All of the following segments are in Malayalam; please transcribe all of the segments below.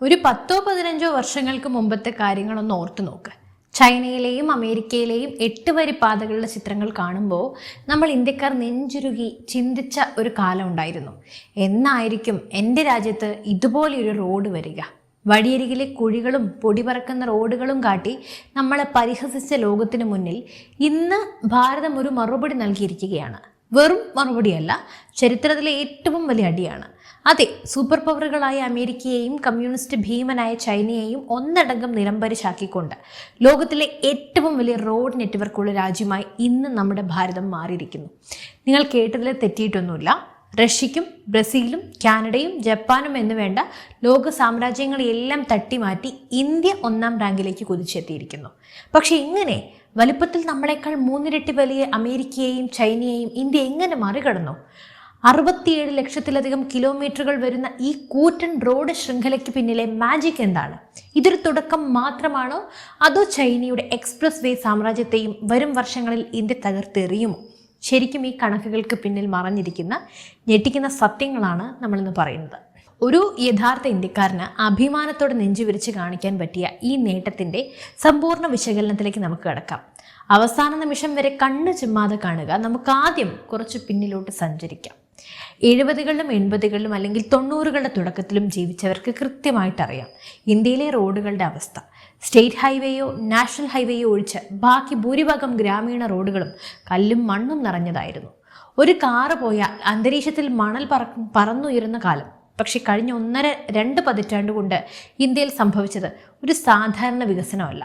ഒരു 10-15 വർഷങ്ങൾക്ക് മുമ്പത്തെ കാര്യങ്ങളൊന്ന് ഓർത്തു നോക്ക്. ചൈനയിലെയും അമേരിക്കയിലെയും 8 വരി പാതകളുടെ ചിത്രങ്ങൾ കാണുമ്പോൾ നമ്മൾ ഇന്ത്യക്കാർ നെഞ്ചുരുകി ചിന്തിച്ച ഒരു കാലം ഉണ്ടായിരുന്നു. എന്നായിരിക്കും എൻ്റെ രാജ്യത്ത് ഇതുപോലെയൊരു റോഡ് വരിക? വഴിയരികിലെ കുഴികളും പൊടി പറക്കുന്ന റോഡുകളും കാട്ടി നമ്മളെ പരിഹസിച്ച ലോകത്തിന് മുന്നിൽ ഇന്ന് ഭാരതം ഒരു മറുപടി നൽകിയിരിക്കുകയാണ്. വെറും മറുപടിയല്ല, ചരിത്രത്തിലെ ഏറ്റവും വലിയ അടിയാണ്. അതെ, സൂപ്പർ പവറുകളായ അമേരിക്കയെയും കമ്മ്യൂണിസ്റ്റ് ഭീമനായ ചൈനയെയും ഒന്നടങ്കം നിലംപരിശാക്കിക്കൊണ്ട് ലോകത്തിലെ ഏറ്റവും വലിയ റോഡ് നെറ്റ്വർക്കുള്ള രാജ്യമായി ഇന്ന് നമ്മുടെ ഭാരതം മാറിയിരിക്കുന്നു. നിങ്ങൾ കേട്ടതിൽ തെറ്റിയിട്ടൊന്നുമില്ല. റഷ്യക്കും ബ്രസീലും കാനഡയും ജപ്പാനും എന്ന് വേണ്ട ലോക സാമ്രാജ്യങ്ങളെയെല്ലാം തട്ടിമാറ്റി ഇന്ത്യ 1-ാം റാങ്കിലേക്ക് കുതിച്ചെത്തിയിരിക്കുന്നു. പക്ഷെ എങ്ങനെ? വലിപ്പത്തിൽ നമ്മളെക്കാൾ 3 ഇരട്ടി വലിയ അമേരിക്കയെയും ചൈനയെയും ഇന്ത്യ എങ്ങനെ മറികടന്നു? 67 ലക്ഷത്തിലധികം കിലോമീറ്ററുകൾ വരുന്ന ഈ കൂറ്റൻ റോഡ് ശൃംഖലയ്ക്ക് പിന്നിലെ മാജിക് എന്താണ്? ഇതൊരു തുടക്കം മാത്രമാണോ, അതോ ചൈനയുടെ എക്സ്പ്രസ് വേ സാമ്രാജ്യത്തെയും വരും വർഷങ്ങളിൽ ഇന്ത്യ തകർത്തെറിയുമോ? ശരിക്കും ഈ കണക്കുകൾക്ക് പിന്നിൽ മറഞ്ഞിരിക്കുന്ന ഞെട്ടിക്കുന്ന സത്യങ്ങളാണ് നമ്മളിന്ന് പറയുന്നത്. ഒരു യഥാർത്ഥ ഇന്ത്യക്കാരന് അഭിമാനത്തോടെ നെഞ്ചുവിരിച്ച് കാണിക്കാൻ പറ്റിയ ഈ നേട്ടത്തിൻ്റെ സമ്പൂർണ്ണ വിശകലനത്തിലേക്ക് നമുക്ക് കടക്കാം. അവസാന നിമിഷം വരെ കണ്ണ് ചിമ്മാതെ കാണുക. നമുക്ക് ആദ്യം കുറച്ച് പിന്നിലോട്ട് സഞ്ചരിക്കാം. 70കളിലും 80കളിലും അല്ലെങ്കിൽ 90കളുടെ തുടക്കത്തിലും ജീവിച്ചവർക്ക് കൃത്യമായിട്ടറിയാം ഇന്ത്യയിലെ റോഡുകളുടെ അവസ്ഥ. സ്റ്റേറ്റ് ഹൈവേയോ നാഷണൽ ഹൈവേയോ ഒഴിച്ച് ബാക്കി ഭൂരിഭാഗം ഗ്രാമീണ റോഡുകളും കല്ലും മണ്ണും നിറഞ്ഞതായിരുന്നു. ഒരു കാറ് പോയാൽ അന്തരീക്ഷത്തിൽ മണൽ പറന്നുയരുന്ന കാലം. പക്ഷെ കഴിഞ്ഞ 1.5-2 പതിറ്റാണ്ട് കൊണ്ട് ഇന്ത്യയിൽ സംഭവിച്ചത് ഒരു സാധാരണ വികസനമല്ല,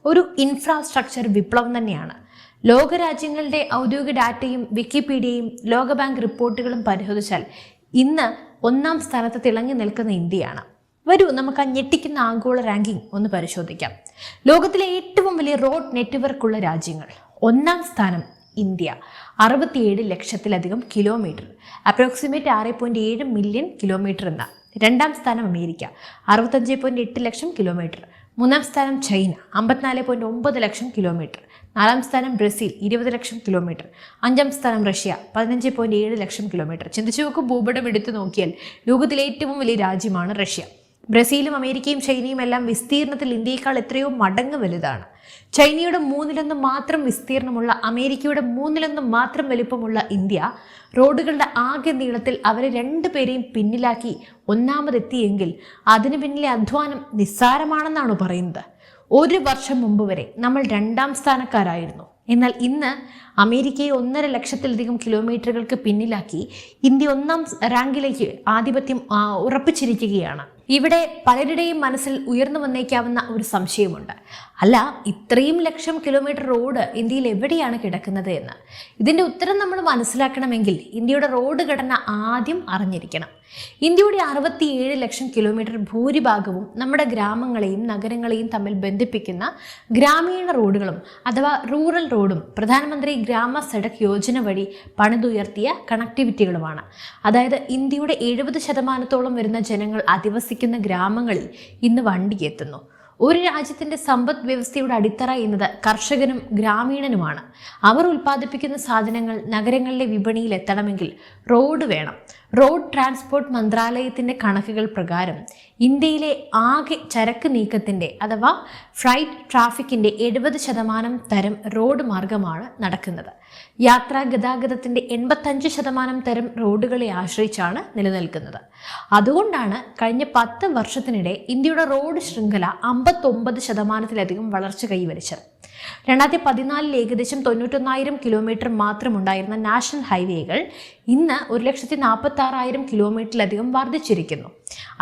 ഒരു ഇൻഫ്രാസ്ട്രക്ചർ വിപ്ലവം തന്നെയാണ്. ലോകരാജ്യങ്ങളുടെ ഔദ്യോഗിക ഡാറ്റയും വിക്കിപീഡിയയും ലോകബാങ്ക് റിപ്പോർട്ടുകളും പരിശോധിച്ചാൽ ഇന്ന് 1-ാം സ്ഥാനത്ത് തിളങ്ങി നിൽക്കുന്ന ഇന്ത്യയാണ്. വരൂ, നമുക്ക് ആ ഞെട്ടിക്കുന്ന ആഗോള റാങ്കിംഗ് ഒന്ന് പരിശോധിക്കാം. ലോകത്തിലെ ഏറ്റവും വലിയ റോഡ് നെറ്റ്വർക്കുള്ള രാജ്യങ്ങൾ. 1-ാം സ്ഥാനം ഇന്ത്യ, 67 ലക്ഷത്തിലധികം കിലോമീറ്റർ, അപ്രോക്സിമേറ്റ് 6.7 മില്യൺ കിലോമീറ്റർ എന്ന. 2-ാം സ്ഥാനം അമേരിക്ക, 65.8 ലക്ഷം കിലോമീറ്റർ. 3-ാം സ്ഥാനം ചൈന, 54.9 ലക്ഷം കിലോമീറ്റർ. 4-ാം സ്ഥാനം ബ്രസീൽ, 20 ലക്ഷം കിലോമീറ്റർ. 5-ാം സ്ഥാനം റഷ്യ, 15.7 ലക്ഷം കിലോമീറ്റർ. ചിന്തിച്ചു നോക്കൂ, ഭൂപടം എടുത്തു നോക്കിയാൽ ലോകത്തിലെ ഏറ്റവും വലിയ രാജ്യമാണ് റഷ്യ. ബ്രസീലും അമേരിക്കയും ചൈനയും എല്ലാം വിസ്തീർണത്തിൽ ഇന്ത്യയേക്കാൾ എത്രയോ മടങ്ങ് വലുതാണ്. ചൈനയുടെ 1/3 മാത്രം വിസ്തീർണമുള്ള, അമേരിക്കയുടെ 1/3 മാത്രം വലിപ്പമുള്ള ഇന്ത്യ റോഡുകളുടെ ആകെ നീളത്തിൽ അവരെ 2 പേരെയും പിന്നിലാക്കി 1-ാമതെത്തിയെങ്കിൽ അതിന് പിന്നിലെ അധ്വാനം നിസ്സാരമാണെന്നാണോ പറയുന്നത്? 1 വർഷം മുമ്പ് വരെ നമ്മൾ 2-ാം സ്ഥാനക്കാരായിരുന്നു. എന്നാൽ ഇന്ന് അമേരിക്കയെ 1.5 ലക്ഷത്തിലധികം കിലോമീറ്ററുകൾക്ക് പിന്നിലാക്കി ഇന്ത്യ 1-ാം റാങ്കിലേക്ക് ആധിപത്യം ഉറപ്പിച്ചിരിക്കുകയാണ്. ഇവിടെ പലരുടെയും മനസ്സിൽ ഉയർന്നു വന്നേക്കാവുന്ന ഒരു സംശയമുണ്ട്. അല്ല, ഇത്രയും ലക്ഷം കിലോമീറ്റർ റോഡ് ഇന്ത്യയിൽ എവിടെയാണ് കിടക്കുന്നത് എന്ന്. ഇതിൻ്റെ ഉത്തരം നമ്മൾ മനസ്സിലാക്കണമെങ്കിൽ ഇന്ത്യയുടെ റോഡ് ഘടന ആദ്യം അറിഞ്ഞിരിക്കണം. ഇന്ത്യയുടെ 67 ലക്ഷം കിലോമീറ്റർ ഭൂരിഭാഗവും നമ്മുടെ ഗ്രാമങ്ങളെയും നഗരങ്ങളെയും തമ്മിൽ ബന്ധിപ്പിക്കുന്ന ഗ്രാമീണ റോഡുകളും അഥവാ റൂറൽ റോഡും പ്രധാനമന്ത്രി ഗ്രാമ സഡക് യോജന വഴി പണിതുയർത്തിയ കണക്ടിവിറ്റികളുമാണ്. അതായത് ഇന്ത്യയുടെ 70% വരുന്ന ജനങ്ങൾ അധിവസിക്കുന്ന ഗ്രാമങ്ങളിൽ ഇന്ന് വണ്ടി എത്തുന്നു. ഒരു രാജ്യത്തിൻ്റെ സമ്പദ് വ്യവസ്ഥയുടെ അടിത്തറ എന്നത് കർഷകനും ഗ്രാമീണനുമാണ്. അവർ ഉൽപ്പാദിപ്പിക്കുന്ന സാധനങ്ങൾ നഗരങ്ങളിലെ വിപണിയിൽ എത്തണമെങ്കിൽ റോഡ് വേണം. റോഡ് ട്രാൻസ്പോർട്ട് മന്ത്രാലയത്തിൻ്റെ കണക്കുകൾ പ്രകാരം ഇന്ത്യയിലെ ആകെ ചരക്ക് നീക്കത്തിൻ്റെ അഥവാ ഫ്രൈറ്റ് ട്രാഫിക്കിൻ്റെ 70% തരം റോഡ് മാർഗമാണ് നടക്കുന്നത്. യാത്രാ ഗതാഗതത്തിൻ്റെ 85% തരം റോഡുകളെ ആശ്രയിച്ചാണ് നിലനിൽക്കുന്നത്. അതുകൊണ്ടാണ് കഴിഞ്ഞ 10 വർഷത്തിനിടെ ഇന്ത്യയുടെ റോഡ് ശൃംഖല 59%-ലധികം വളർച്ച കൈവരിച്ചത്. 2014 ഏകദേശം 91,000 കിലോമീറ്റർ മാത്രമുണ്ടായിരുന്ന നാഷണൽ ഹൈവേകൾ ഇന്ന് 1,46,000 കിലോമീറ്ററിലധികം വർദ്ധിച്ചിരിക്കുന്നു.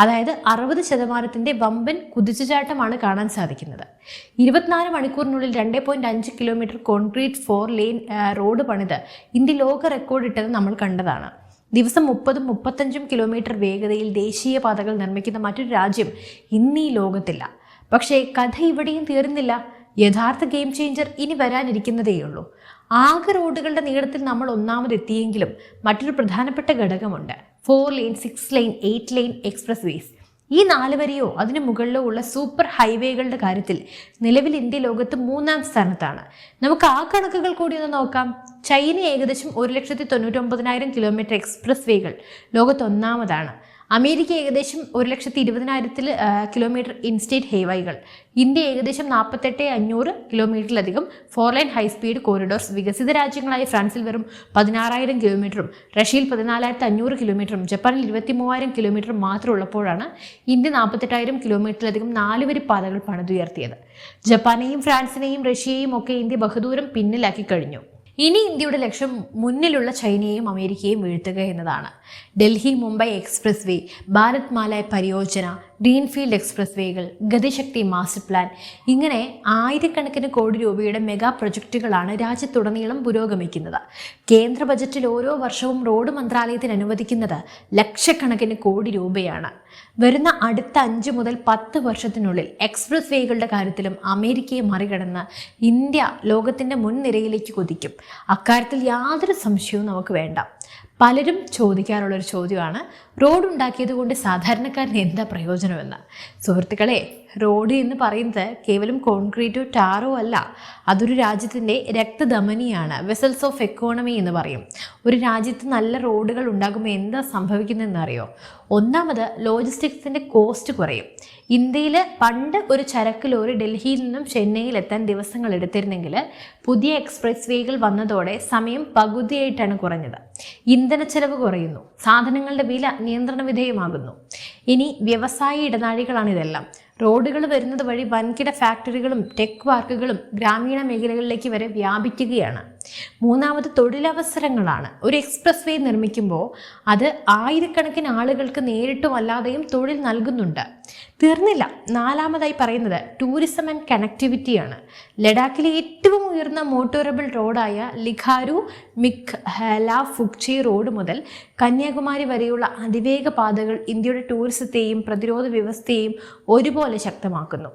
അതായത് 60% വമ്പൻ കുതിച്ചുചാട്ടമാണ് കാണാൻ സാധിക്കുന്നത്. 24 മണിക്കൂറിനുള്ളിൽ 2.5 കിലോമീറ്റർ കോൺക്രീറ്റ് 4 ലെയിൻ റോഡ് പണിത് ഇന്ത്യ ലോക റെക്കോർഡിട്ടത് നമ്മൾ കണ്ടതാണ്. ദിവസം 30-35 കിലോമീറ്റർ വേഗതയിൽ ദേശീയ പാതകൾ നിർമ്മിക്കുന്ന മറ്റൊരു രാജ്യം ഇന്ന് ഈ ലോകത്തില്ല. പക്ഷേ കഥ ഇവിടെയും തീർന്നില്ല. യഥാർത്ഥ ഗെയിം ചേഞ്ചർ ഇനി വരാനിരിക്കുന്നതേയുള്ളൂ. ആകെ റോഡുകളുടെ നീളത്തിൽ നമ്മൾ 1-ാമതെത്തിയെങ്കിലും മറ്റൊരു പ്രധാനപ്പെട്ട ഘടകമുണ്ട്. 4 lane, 6 lane, 8 lane express ways. ഈ 4 വരിയോ അതിന് മുകളിലോ ഉള്ള സൂപ്പർ ഹൈവേകളുടെ കാര്യത്തിൽ നിലവിൽ ഇന്ത്യ ലോകത്ത് 3-ാം സ്ഥാനത്താണ്. നമുക്ക് ആ കണക്കുകൾ കൂടി ഒന്ന് നോക്കാം. ചൈന ഏകദേശം 1,99,000 കിലോമീറ്റർ എക്സ്പ്രസ് വേകൾ ലോകത്ത് 1-ാമതാണ്. അമേരിക്ക ഏകദേശം 1,20,000 കിലോമീറ്റർ ഇൻസ്റ്റേറ്റ് ഹൈവേകൾ, ഇന്ത്യ ഏകദേശം 48,500 കിലോമീറ്ററിലധികം 4 ലൈൻ ഹൈസ്പീഡ് കോറിഡോർസ്, വികസിത രാജ്യങ്ങളായ ഫ്രാൻസിൽ വെറും 16,000 കിലോമീറ്ററും റഷ്യയിൽ 14,500 കിലോമീറ്ററും ജപ്പാനിൽ 23,000 കിലോമീറ്റർ മാത്രം ഉള്ളപ്പോഴാണ് ഇന്ത്യ 48,000 കിലോമീറ്ററിലധികം 4 വരി പാതകൾ പണിതുയർത്തിയത്. ജപ്പാനെയും ഫ്രാൻസിനെയും റഷ്യയെയും ഒക്കെ ഇന്ത്യ ബഹുദൂരം പിന്നിലാക്കി കഴിഞ്ഞു. ഇനി ഇന്ത്യയുടെ ലക്ഷ്യം മുന്നിലുള്ള ചൈനയെയും അമേരിക്കയെയും വീഴ്ത്തുക എന്നതാണ്. Delhi Mumbai expressway, Bharat Mala Pariyojana, greenfield express വേകൾ, ഗതിശക്തി മാസ്റ്റർ പ്ലാൻ, ഇങ്ങനെ ആയിരക്കണക്കിന് കോടി രൂപയുടെ മെഗാ പ്രൊജക്റ്റുകളാണ് രാജ്യത്തുടനീളം പുരോഗമിക്കുന്നത്. കേന്ദ്ര ബജറ്റിൽ ഓരോ വർഷവും റോഡ് മന്ത്രാലയത്തിന് അനുവദിക്കുന്നത് ലക്ഷക്കണക്കിന് കോടി രൂപയാണ്. വരുന്ന അടുത്ത 5 മുതൽ 10 വർഷത്തിനുള്ളിൽ എക്സ്പ്രസ് വേകളുടെ കാര്യത്തിലും അമേരിക്കയെ മറികടന്ന് ഇന്ത്യ ലോകത്തിൻ്റെ മുൻനിരയിലേക്ക് കുതിക്കും. അക്കാര്യത്തിൽ യാതൊരു സംശയവും നമുക്ക് വേണ്ട. പലരും ചോദിക്കാറുള്ളൊരു ചോദ്യമാണ്, റോഡ് ഉണ്ടാക്കിയത് കൊണ്ട് സാധാരണക്കാരന് എന്താ പ്രയോജനമെന്ന്. സുഹൃത്തുക്കളെ, റോഡ് എന്ന് പറയുന്നത് കേവലം കോൺക്രീറ്റോ ടാറോ അല്ല. അതൊരു രാജ്യത്തിൻ്റെ രക്തധമനിയാണ്, വെസൽസ് ഓഫ് എക്കോണമി എന്ന് പറയും. ഒരു രാജ്യത്ത് നല്ല റോഡുകൾ ഉണ്ടാകുമ്പോൾ എന്താ സംഭവിക്കുന്നതെന്ന് അറിയോ? ഒന്നാമത്, ലോജിസ്റ്റിക്സിൻ്റെ കോസ്റ്റ് കുറയും. ഇന്ത്യയിൽ പണ്ട് ഒരു ചരക്ക് ലോറി ഡൽഹിയിൽ നിന്നും ചെന്നൈയിൽ എത്താൻ ദിവസങ്ങൾ എടുത്തിരുന്നെങ്കിൽ പുതിയ എക്സ്പ്രസ് വേകൾ വന്നതോടെ സമയം പകുതിയായിട്ടാണ് കുറഞ്ഞത്. ഇന്ധനച്ചെലവ് കുറയുന്നു, സാധനങ്ങളുടെ വില നിയന്ത്രണ വിധേയമാകുന്നു. ഇനി വ്യവസായ ഇടനാഴികളാണ് ഇതെല്ലാം. റോഡുകൾ വരുന്നത് വഴി വൻകിട ഫാക്ടറികളും ടെക് പാർക്കുകളും ഗ്രാമീണ മേഖലകളിലേക്ക് വരെ വ്യാപിക്കുകയാണ്. മൂന്നാമത്, തൊഴിലവസരങ്ങളാണ്. ഒരു എക്സ്പ്രസ് വേ നിർമ്മിക്കുമ്പോൾ അത് ആയിരക്കണക്കിന് ആളുകൾക്ക് നേരിട്ടും അല്ലാതെയും തൊഴിൽ നൽകുന്നുണ്ട്. തീർന്നില്ല, നാലാമതായി പറയുന്നത് ടൂറിസം ആൻഡ് കണക്ടിവിറ്റിയാണ്. ലഡാക്കിലെ ഏറ്റവും ഉയർന്ന മോട്ടോറബിൾ റോഡായ ലിഖാരു മിഖ്ല ഫുക്ചി റോഡ് മുതൽ കന്യാകുമാരി വരെയുള്ള അതിവേഗ പാതകൾ ഇന്ത്യയുടെ ടൂറിസത്തെയും പ്രതിരോധ വ്യവസ്ഥയെയും ഒരുപോലെ ശക്തമാക്കുന്നു.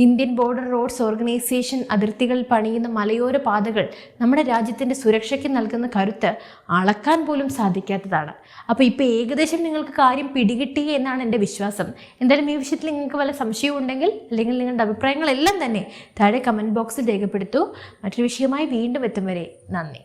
ഇന്ത്യൻ ബോർഡർ റോഡ്സ് ഓർഗനൈസേഷൻ അതിർത്തികൾ പണിയുന്ന മലയോര പാതകൾ നമ്മുടെ രാജ്യത്തിൻ്റെ സുരക്ഷയ്ക്ക് നൽകുന്ന കരുത്ത് അളക്കാൻ പോലും സാധിക്കാത്തതാണ്. അപ്പോൾ ഇപ്പോൾ ഏകദേശം നിങ്ങൾക്ക് കാര്യം പിടികിട്ടി എന്നാണ് എൻ്റെ വിശ്വാസം. എന്തായാലും ഈ വിഷയത്തിൽ നിങ്ങൾക്ക് വല്ല സംശയവും ഉണ്ടെങ്കിൽ അല്ലെങ്കിൽ നിങ്ങളുടെ അഭിപ്രായങ്ങളെല്ലാം തന്നെ താഴെ കമൻറ്റ് ബോക്സിൽ രേഖപ്പെടുത്തൂ. മറ്റൊരു വിഷയമായി വീണ്ടും എത്തും വരെ നന്ദി.